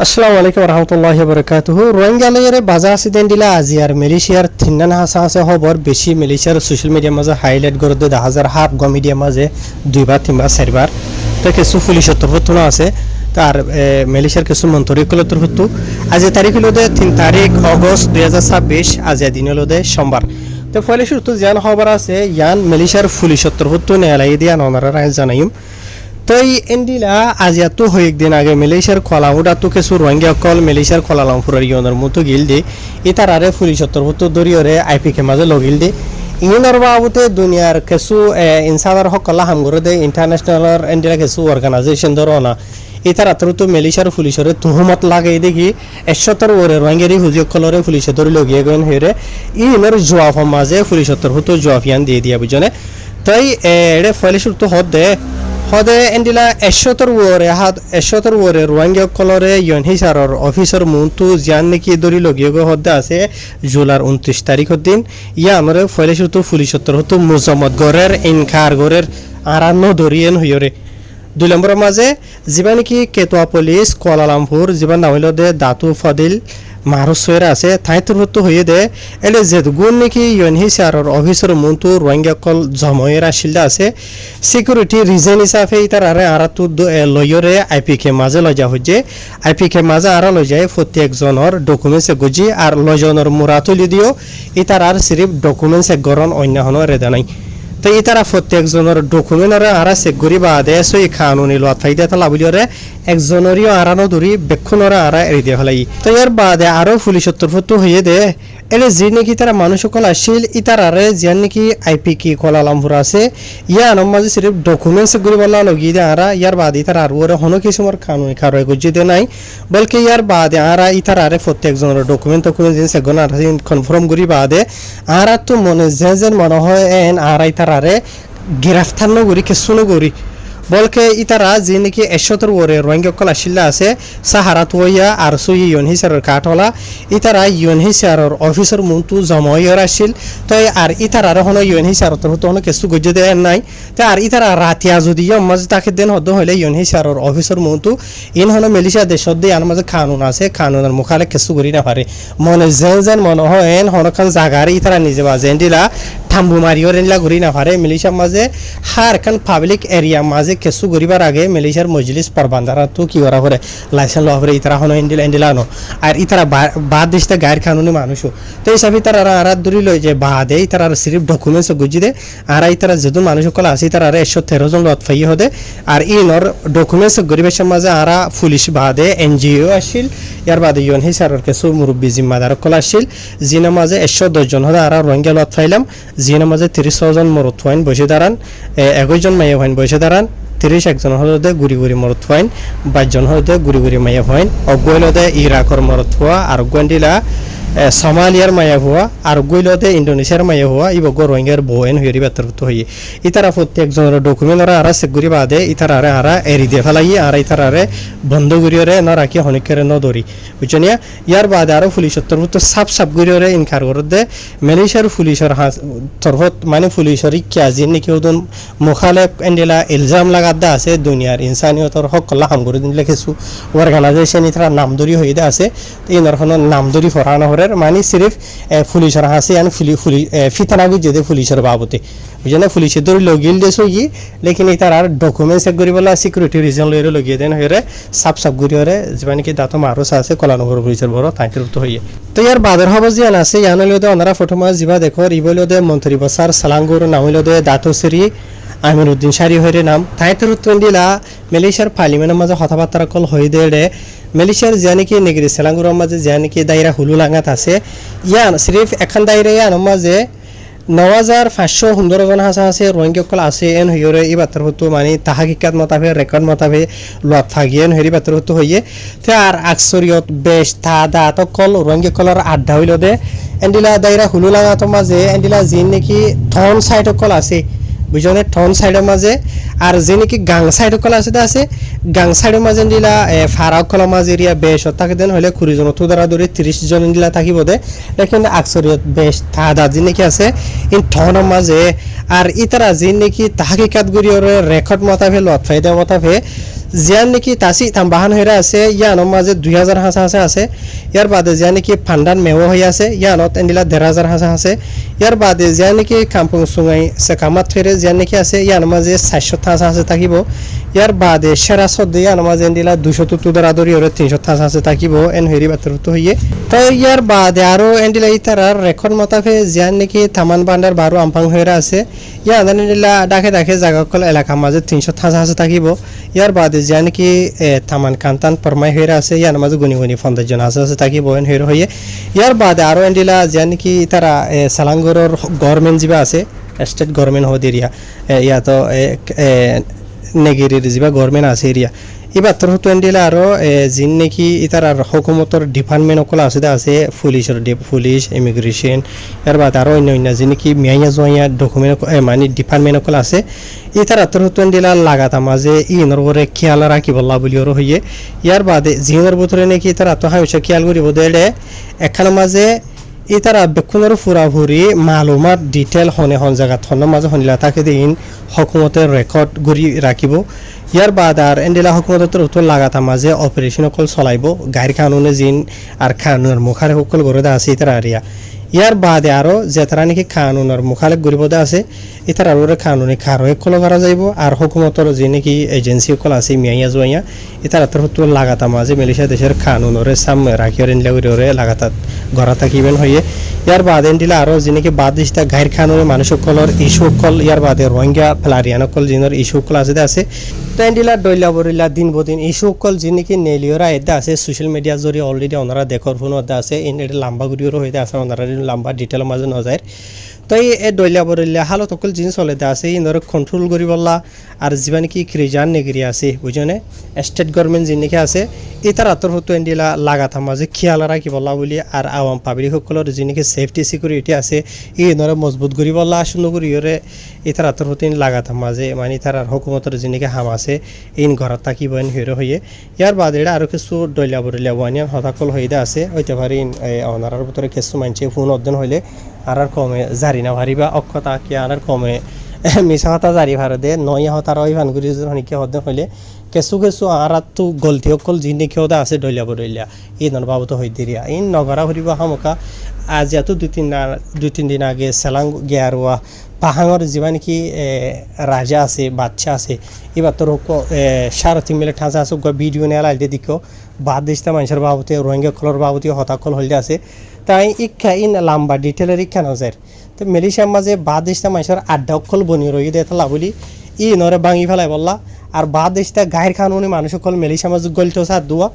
আসসালামু আলাইকুম রহমতুল্লাহি বারাকাতুহু রোহিঙ্গালয়রে বাজা আসিদেন দিলা আজি আর মালয়েশিয়ার থিন্নান হাসা আছে খবর বেশি মালয়েশিয়ার সোশ্যাল মিডিয়া মাঝে হাইলাইট করে দে 10,000 হাফ গ মিডিয়া মাঝে দুইবার তিনবার চারবার তো কিছু পুলিশের তরফতুনো আছে তার মালয়েশিয়ার কিছু মন্ত্রীগুলোর তরফতু আজ তারিখ হলো 3 তারিখ আগস্ট 2026 আজ দিন হলো সোমবার তো ফলে শুরু জান খবর আছে ইয়ান মালয়েশিয়ার পুলিশের তরফতু নেলাই দিয়া ননারা জানাইম তই এন্ডিলা আজি এত কয়েকদিন আগে মালয়েশিয়ার কলাউডা তো কিছু রোহিঙ্গা কল মালয়েশিয়ার কলালামপুরের ইয়নের মতো গিল দে ইতার আরে পুলিশের তরফত দরিয়রে আইপিকে মাঝে লগিল দে ইউনার বাবুতে দুনিয়ার কিছু ইনসাদার হকল্লা হামগরে দে ইন্টারন্যাশনাল এন্ডিলা কিছু অর্গানাইজেশন ধরো না ইতার আতর তো মালয়েশিয়ার পুলিশের তুহমত লাগাই দেখি 100 ওরে রোহিঙ্গারি হুজিক কলরে পুলিশে ধরে লগিয়ে গেন হেরে ইউনার জোয়াফ মাঝে পুলিশের তরফত জোয়াফিয়ান দিয়ে দিয়া বুঝনে তাই এড়ে ফলে শুরু তো হদ দে হদে এন্ডিলা 100 ওরে রোহিঙ্গা কলরে ইয়ন হিসারর অফিসার মুন্তু জান নাকি দরি লগিয়ে হদে আছে জুলার 29 তারিখের দিন ইয়া আমরে ফলে শুরু পুলিশের তরফত মুজাম্মদ গরের ইনকার গরের আরান্ন দরিয়েন হইরে 2 নম্বরের মাঝে যিবা নাকি কেতুয়া পুলিশ কুয়ালালামপুর যিবা নামিল দে দাতু ফদিল মারুসের আছে ঠাই তরফত হয়ে দে এলে যে গুণ নাকি ইয়নহি সারর অফিসর মন্তু রোহিঙ্গা কল জময়ের আসিলদা আছে সিকিউরিটি রিজন হিসাবে ইতার আরে আরাতু লয়রে আইপিকে মাঝে লজা হচ্ছে আইপিকে মাঝে আরা লই যায় প্রত্যেকজনের ডকুমেন্টস গুজি আর লজনের মুরাতুলি দিও ইতার আর সিরিফ ডকুমেন্টস গরন অন্য হন রেদা নাই তো ইতারা প্রত্যেকজনের ডকুমেন্টরে আরা চেক করি বাদে সই কানুনি লোয়া ফাইদা তালা বুলিওরে একজনেরও আরানো ধরি বেক্ষণরে আরা এড়ি দিয়ে ফেলাই তো এর বাদে আরো পুলিশের তরফত হয়ে দে এলে যে নাকি তারা মানুষ সকল আসিল ইতার আরে জিয়ান নাকি আইপি কি কুয়ালালামপুর আছে ইয়া আনম মাঝে সিরিফ ডকুমেন্টস গুলি বলা লগিয়ে দে আরা ইয়ার বাদে ইতার আর ওরে হনো কিসমর কানুনি কারয় গুজি দে নাই বলকে ইয়ার বাদে আরা ইতার আরে প্রত্যেকজনের ডকুমেন্ট জিনিস এগুলো আর কনফার্ম করি বাদে আরা তো মনে যে মনে হয় এন আরা ইতার আরে গ্রেফতার নগরি কিছু নগরি বলকে ইতারা যে নাকি 100 ওরে রোহিঙ্গা কল আসিল্লা আছে সাহারা তোয়া আর সই ইয়ন হিসারের কাঠলা ইতারা ইয়ন হিসারের অফিসার মন্তু জময়ের আসিল তাই আর ইতারা হন ইয়ন হিসারের তরফ হন কিছু গজ্জে দেয় নাই তাই আর ইতারা রাতিয়া যদি মাঝে তাকে দেন হদ হইলে ইয়ন হিসারের অফিসার মন্তু ইন হন মালয়েশিয়া দেশত দিয়ে আর মাঝে কানুন আছে কানুনের মুখালে কিছু করি না পারে মনে যেন মনে হয় এন হনখান জাগারে ইতারা নিজে বাজেন দিলা থাম্বু মারিও রেনলা ঘুরি না পারে মালয়েশিয়ার মাঝে হার খান পাবলিক এরিয়া মাঝে কিছু করিবার আগে মালয়েশিয়ার মজলিস পরবান্দারা তো কি করা করে লাইসেন্স লওয়া করে ইতারা হন এন্ডিলানো আর ইতারা বাদ দিতে গায়ের কানুনি মানুষও তো এই সবই তারা আর দূরি লই যে বাদে ইতারা সিরিফ ডকুমেন্টস গুজি দে আর ইতারা যেহেতু মানুষ সকল আছে তারা 113 জন লত ফাই হদে আর ইনর ডকুমেন্টস গরিবের মাঝে আর পুলিশ বাদে এনজিও আসিল ইয়ার বাদে ইয়ন হিসারের কিছু মুরব্বী জিম্মাদার কল আসিল জিনা মাঝে 110 জন হদে আর রোহিঙ্গা লত ফাইলাম জিনা মাঝে 30 জন মরত ফাইন বসে দাঁড়ান 21 জন মাইয়া ফাইন বসে দাঁড়ান 31 জন হলদে গুড়ি গুড়ি মরত ফাইন 22 জন হলদে গুড়ি গুড়ি মাইয়া ফাইন অগৈলদে ইরাকর মরত হওয়া আর গন্ডিলা সোমালিয়ার মায়া হওয়া আর গইলতে ইন্ডোনেশিয়ার মায়া হওয়া ইব রোহিঙ্গার বোয়েন হইরি বেতরত হই ইতারা প্রত্যেকজনের ডকুমেন্ট আর সেগুরি বাদে ইতারা আর এরি দিয়ে ফেলাই আর ইতারা বন্ধ করিয়রে না রাখি হনিকের ন ধরি বুঝছনিয়া ইয়ার বাদে আরো পুলিশের তরফত সাপ করিয়রে ইনকার করতে মালয়েশিয়ার পুলিশের তরফত মানে পুলিশের কিয়াজি নাকি ওদন মুখালেফ এন্ডেলা ইলজাম লাগাদা আছে দুনিয়ার ইনসানিয়তর হক কল্লা হাম করে দিলে কিছু অর্গানাইজেশন ইতারা নামদরি হইদা আছে ইনর হন নামদরি ফরানো হরে মানে সিরিফ পুলিশের হাসে আন ফিতানাবি যেতে পুলিশের বাবতে বুঝলেন পুলিশে ধরে লগিল দেশ হই লেকিন তার আর ডকুমেন্টস এক করি বলা সিকিউরিটি রিজন লইরে লগিয়ে দেন হয়ে সাপ করি হরে যেমন কি দাঁত মারুস আছে কলানগর পুলিশের বড় তাইতে তো হইয়ে তো ইয়ার বাদের হব জিয়ান আছে ইয়ান লইদে ওনারা ফটোমা জিবা দেখো ইবলদে মন্ত্রী বসার সালাঙ্গুর নামিলদে দাঁতসরি আমিরউদ্দিন শারি হইরে নাম তাইতে তুন্ডিলা মালয়েশিয়ার পার্লিমেন্টের মাঝে কথাবার্তা কল হই দে মালয়েশিয়ার জানিকি নেগরি সেলাঙ্গুর মাঝে জানিকি দায়রা হুলু লাগাত আছে ইয়ান সিরিফ এখন দায়রা ইয়ান মাঝে 9,515 জন হাসা আছে রোহিঙ্গা কল আছে এন হইরে এই বাতর হতো মানে তাহাকিকাত মতাবে রেকর্ড মতাবে লত ফাগিয়েন হইরি বাতর হতো হইয়ে তে আর আকসরিয়ত বেশ দাদা তো কল রোহিঙ্গা কলর আড্ডা হইল দে এন্ডিলা দায়রা হুলু লাগাত মাঝে এন্ডিলা জিন নাকি থন সাইড কল আছে বুঝনে টন সাইডের মাঝে আর যে নাকি গাং সাইডের কলা আছে গাং সাইডের মাঝে দিলা ফারাক কলা মাঝে এরিয়া বেশ তাকে দেন হলে 20 জন তো দ্বারা ধরে 30 জন দিলা থাকিব দে লেকিন আকসরিয়ত বেশ দাদা যে নাকি আছে ইন টনের মাঝে আর ইতারা যে নাকি তাহাকিকাত গরিয়র রেকর্ড মতাফে লত ফায়দা মতাফে জিয়ান নেকি তাসি তাম্বাহান হয়ে আছে ইয়ানোর মাঝে 2000 হাঁসা হাঁসা আছে ইয়ার বাদে জিয়া নাকি ফান্ডান মেও হয়ে আছে ইয়ানত এন্ডিলা 1500 হাঁসা আছে ইয়ার বাদে জিয়া নাকি কাম্পুং সুঙাই সেকামাত ফেরে জিয়া নাকি আছে ইয়ানোর মাঝে 400 হাঁসা হাঁসা থাকিব ইয়ার বাদে সেরা সদ্য ইয়ানোর মাঝে এন্ডিলা 200 দরাদরি ওরে 300 হাঁসা হাঁসা থাকিব এন হেরি বাতরতো হইয়ে তো ইয়ার বাদে আরো এন্ডিলা ইতারার রেকর্ড মতাফে জিয়া নাকি থামান বান্ডার 12 আমপাং হয়ে আছে ইয়া এন্ডিলা ডাকে ডাকে জায়গা কল এলাকা মাঝে 300 হাঁসা হাঁসা থাকিব ইয়ার বাদে জিয়া নাকি থামান কান্তান পরমাই হয়ে আছে ইয়ানোর মাঝে গুনি গুনি 50 জন হাঁসা হাঁসা থাকিব এন হেরি হইয়ে ইয়ার বাদে আরো এন্ডিলা জিয়া নাকি তারা সালাঙ্গরর গভর্নমেন্ট জিবা আছে স্টেট গভর্নমেন্ট হদ এরিয়া ইয়া তো নেগেরির জিবা গভর্নমেন্ট আছে এরিয়া এবার তোর হতো এন্ডিলা আরো জিন নাকি ইতার হুকুমতর ডিপার্টমেন্ট সকল আছে পুলিশের পুলিশ ইমিগ্রেশন এর বাদ আরো অন্য অন্য জিন কি মিয়াইয়া জোয়াইয়া ডকুমেন্ট মানে ডিপার্টমেন্ট সকল আছে ইতার তোর হতো এন্ডিলা লাগাতা মাঝে ইনর করে খেয়াল রাখি বললা বলি ওর হইয়ে ইয়ার বাদে জিনের ভিতরে নাকি ইতার তো হাইছে খেয়াল করিব দেলে এখানে মাঝে ইতারা বেকুনের ফুরাফুরি মালুমাত ডিটেল হনে হন জায়গা থনের মাঝে হনিলা তাকে দিন হকুমতের রেকর্ড গড়ি রাখিব ইয়ার বাদ আর এন্ডিলা হকুমতের উত্তর লাগাতা মাঝে অপারেশন অকল চলাইব গাড়ি কানুনে জিন আর কানুনের মুখারে সকল গড়ে আছে ইতারা আরিয়া ইয়ার বাদে আরো যেতারা নাকি কানুনের মুখালেক গরিবদে আছে ইতার আরো কানুনি কারো একল করা যাইব আর হকুমতর যে নাকি এজেন্সি সকল আছে মিয়াইয়া জোয়াইয়া ইতার আত্মর হতো লাগাতা মাঝে মালয়েশিয়া দেশের কানুনরে সাম রাখিওর এনলা করে লাগাতার গড়া থাকিবেন হইয়ে ইয়ার বাদে এন্ডিলা আরো যে নাকি বাদ দিস্তা গাইর কানুনে মানুষ সকলের ইস্যু সকল ইয়ার বাদে রোহিঙ্গা ফ্লারিয়ান সকল জিনের ইস্যু সকল আছে তো এন্ডিলা ডইলা বরিলা দিন বদিন ইস্যু সকল যে নাকি নেলিওরা এদা আছে সোশ্যাল মিডিয়া জরিয়ে অলরেডি ওনারা দেখর ফোন আছে এন এটা লম্বা গুড়িওর হইতে আছে ওনারা লম্বা ডিটেল মাঝে নজায় তো এই ডইলা বরিলা হালত সকল জিনিস চলে আছে ইনরে কন্ট্রোল করি বললা আর যিবা নাকি খ্রিজান নেগিরি আছে বুঝনে স্টেট গভর্নমেন্ট যে নাকি আছে এটার আতর হতো এন্ডিলা লাগাতা মাঝে খেয়াল রাখি বললা বলি আর আওয়াম পাবলিক সকলের যে নাকি সেফটি সিকিউরিটি আছে এই ইনরে মজবুত করি বললা সুন্দর করি ওরে এটার আতর হতো লাগাতা মাঝে মানে তার হকুমতের যে নাকি হাম আছে ইন ঘরত থাকিব এন হিরো হইয়ে ইয়ার বাদ এটা আরও কিছু ডইলা বরিলা ওয়ানিয়ান হতাকল হইদা আছে হইতে পারি অনারার ভিতরে কিছু মানছে ফোন অধ্যয়ন হইলে আর কমে জারি না ভারিবা অক্ষতা কি আর কমে মিশা হতা জারি ভারে দে নয় হতার ওই ভানগুড়ি হনিকে হদ্দে হইলে কিছু কিছু আর তো গলতি অকল যি নেকি হদা আছে ডইলা বরিলা এই নন বাবত হই দিরিয়া ইন নগরা ভরিবা হামকা আজ এত দুই তিন দিন আগে সেলাং গিয়ারোয়া পাহাঙর যিবা নাকি রাজা আছে বাচ্চা আছে এবার তোর সারথি মিলে ঠাঁচা আছে ভিডিও নেওয়া লাইতে দিকেও বাদ দিস্তা মানুষের বাবতে রোহিঙ্গা কলর বাবতে হতাকল হইলে আছে তাই ইচ্ছা ইন লাম্বা ডিটেলের ইচ্ছা নজার তো মালয়েশিয়ার মাঝে বাদ দিস্তা মানুষের আড্ডা অকল বনি রয়ে দেয় তালা বলি ই নরে ভাঙি ফেলাই বললা আর বাদ দিস্তা গায়ের খানুনি মানুষ সকল মালয়েশিয়ার মাঝে গলতেও সার দোয়া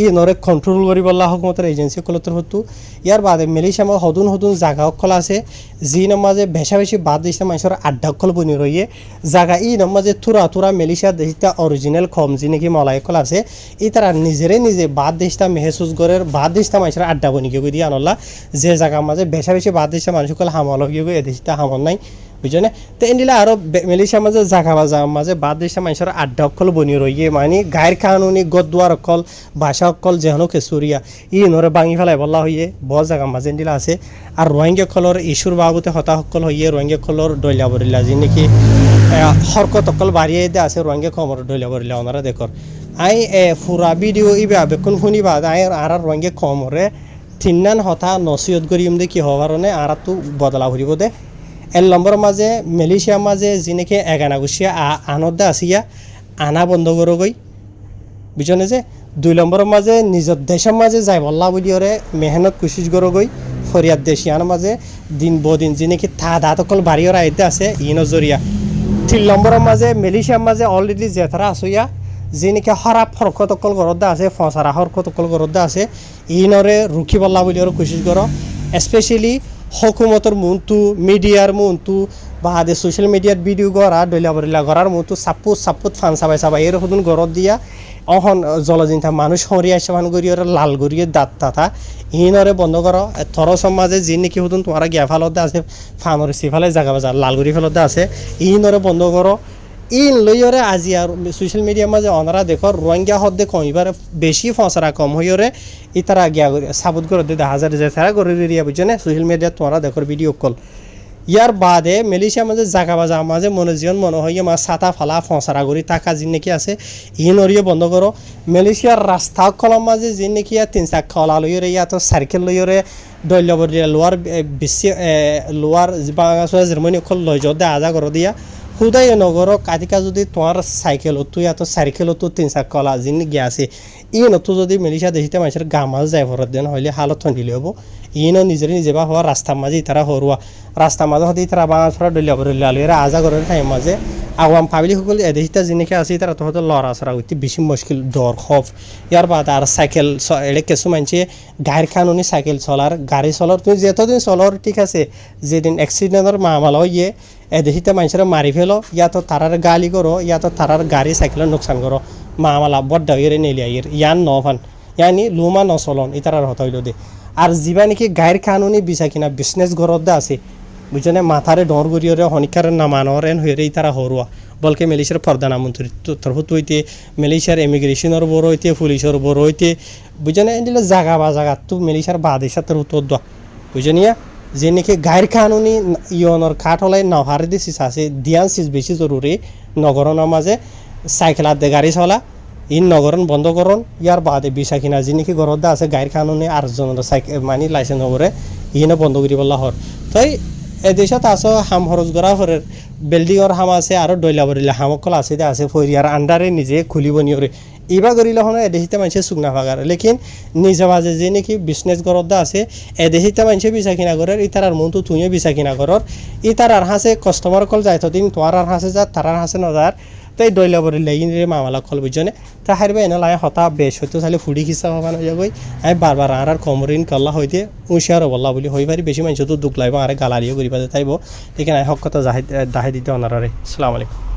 ই নরে কন্ট্রোল করি বললা হকুমতের এজেন্সি সকলতর হতো ইয়ার বাদে মালয়েশিয়ার মাঝে হদুন জায়গা অকল আছে যি নামাজে বেশা বেশি বাদ দিস্তা মানুষের আড্ডা অকল বনি রয়ে জায়গা ই নামাজে থুরা মালয়েশিয়ার দেশটা অরিজিনাল খম যি নাকি মলাইকল আছে ই তারা নিজে বাদ দিস্তা মেহসুস করে বাদ দিস্তা মানুষের আড্ডা বনি গিয়ে দিয়ে আনলা যে জায়গার মাঝে বেশা বেশি বাদ দিস্তা মানুষ সকল হামল গিয়ে এ দেশটা হামল নাই বুঝলে তো এন্ডিলা আরো মালয়েশিয়ার মাঝে জায়গা মাঝে বাদ দিস্তা মানুষের আড্ডা অকল বনি রয়ে মানে গায়ের কানুনি গদুয়ার অকল ভাষা অকল যেহনো কেসুরিয়া ই নরে ভাঙি ফেলাই বলা হইয়ে বড় জায়গা মাঝে এন্ডিলা আছে আর রোহিঙ্গা কলর ইস্যুর বাবতে হতা সকল হইয়ে রোহিঙ্গা কলর ডইলা বরিলা যে নাকি হরকত অকল বাড়িয়ে দে আছে রোহিঙ্গা খবর ডইলা বরিলা ওনারা দেখর আই ফুরা ভিডিও ইবা বেকুন শুনিবা আই আর রোহিঙ্গা খমরে তিননান হতা নসিহত করিম দে কি হওয়ার আর তো বদলা ঘুরিব দে এর নম্বর মাঝে মালয়েশিয়ার মাঝে যে নাকি এগানাগুছিয়া আনন্দে আসিয়া আনা বন্ধ করো গই বুঝনে যে 2 নম্বরের মাঝে নিজের দেশের মাঝে যাই বল্লা বলি ওরে মেহনত কুশিস করো গই ফরিয়াদ দেশিয়ার মাঝে দিন বদিন যে নাকি দাঁত অকল বাড়ি ওরা আইতে আছে ইনো জরিয়া 3 নম্বরের মাঝে মালয়েশিয়ার মাঝে অলরেডি জেতারা আসইয়া যে নাকি হরাপ হরকত অকল গরদা আছে ফসারা হরকত অকল গরদা আছে ইনরে রুখি বল্লা বলি ওরা কুশিস করো স্পেশালি হকুমতর মন্তু মিডিয়ার মন্তু বা সোশ্যাল মিডিয়ার ভিডিও গড়া ডইলা বরিলা গড়ার মতো সাপুত ফান সাবাই এর হদুন গরত দিয়া অহন জলজিন্থা মানুষ হরিয়া সামান গড়িয়ে লাল গড়িয়ে দাঁত তাথা ইনরে বন্ধ করো থর সমাজে যি নাকি হদুন তোমারা গিয়া ফেলতে আছে ফানর সিফালে জায়গা বাজার লাল গড়ি ফেলতে আছে ইনরে বন্ধ করো ইন লইরে আজি আর সোশ্যাল মিডিয়ার মাঝে অনারা দেখো রোহিঙ্গা হদ্দে কমিবার বেশি ফসরা কম হইরে ইতারা গিয়া সাবুত করে দেখা যায় যে তারা করে রিয়া বুঝছে না সোশ্যাল মিডিয়া তোমরা দেখো ভিডিও কল ইয়ার বাদে মালয়েশিয়ার মাঝে জাগা বাজা মাঝে মনে হয় মা ছাতা ফালা ফসরা করি টাকা যে নাকি আছে ই নরিয়ে বন্ধ করো মালয়েশিয়ার রাস্তা কলম মাঝে যে নাকি তিন চাকা খলা লইরে ইয়া তো সাইকেল লইরে দৈল্যবর লোয়ার বেশি লোয়ার বাংলা জার্মানি অকল লই যাও দেখা যা করো দিয়া হুদাই নগর কাতিকা যদি তোমার সাইকেল তুই এত সাইকেল তো তিন চাক কলা যিন গিয়ে আছে ই নতো যদি মালয়েশিয়া দেখিতে মানুষের গামাজ যায় ভরত দেন হইলে হালত ঠন্ডিলে হবো ইনো নিজে বা হওয়া রাস্তার মাঝে তারা হরুয়া রাস্তার মাঝে হতে তারা বাঙা ছড়া ডলিয়া বলে আলুরা আজা করে টাইম মাঝে আওয়াম পাবলিক সকল এদেশিতা যিনিকে আছে তারা তো হয়তো লড়া ছড়া হইতে বেশি মুশকিল দর খফ ইয়ার বাদ আর সাইকেল এড়ে কিছু মানুষে গাড়ির কানুনি সাইকেল চলার গাড়ি চলার তুমি যতদিন চলার ঠিক আছে যেদিন অ্যাক্সিডেন্টের মামলা হইয়ে এদেশিতে মানুষের মারি ফেলো ইয়া তো তারার গালি করো ইয়া তো তারার গাড়ি সাইকেলের নোকসান করো মামলা বড্ডা ইয়ে নেলি আইয়ের ইয়ান নফান ইয়ানি লুমা নচলন ইতারার হত হইল দে আর যিবা নাকি গাড়ির কানুনি বিচা কিনা বিজনেস ঘরত আছে বুঝনে মাথারে ডর করিয়রে হনিকার নামানোর এন হইরে ইতারা হরুয়া বলকে মালয়েশিয়ার প্রধানমন্ত্রী তরফত হইতে মালয়েশিয়ার ইমিগ্রেশনের বড় হইতে পুলিশের বড় হইতে বুঝনে এন্ডিলে জাগা বা জাগা তো মালয়েশিয়ার বাদেশার উত্তর দোয়া বুঝনিয়া যে নাকি গাড়ির কানুনি ইয়নের কাঠ হলাই নহারে দিছিস আছে দিয়ান সিস বেশি জরুরি নগরনের মাঝে সাইকেল হাতে গাড়ি চলা ইন নগরন বন্ধ করন ইয়ার বাদে বিষা কিনা যে নাকি ঘরত আছে গাড়ির কানুনি আর জনের সাইকেল মানে লাইসেন্স নগরে ইনে বন্ধ করি বললা হর তাই এদেশত আছে হাম খরচ করা ফরের বিল্ডিংর হাম আছে আর ডইলা বরিলে হামকল আছে আছে ফরিয়ার আন্ডারে নিজে খুলিব নিয়রে ইবা করিলে হন এদেশিতে মানুষের সুগনা ফাগার লেকিন নিজে মাঝে যে নাকি বিজনেস করত আছে এদেশিতে মানুষে বিচা কিনা করার ইতারার মনটো তুইয়ে বিচা কিনা করার ইতারার হাসে কাস্টমার কল যায় তদিন তোমার হাসে যা তারার হাসে নজার তাই ডইলা বরিলে ইনরে মামলা কল বুঝনে তা হারবে এনে লাই হতা বেশ হয়তো তাহলে ফুড়ি খিসা হবা না যাগই আমি বারবার আর কমরিন কল্লা হইতে উশিয়ার বললা বলি হই পারি বেশি মানুষ তো দুঃখ লাগবে আর গালারিও করিবা তাইব এখানে হক কথা দাহাই দিতে অনারে আসসালামু আলাইকুম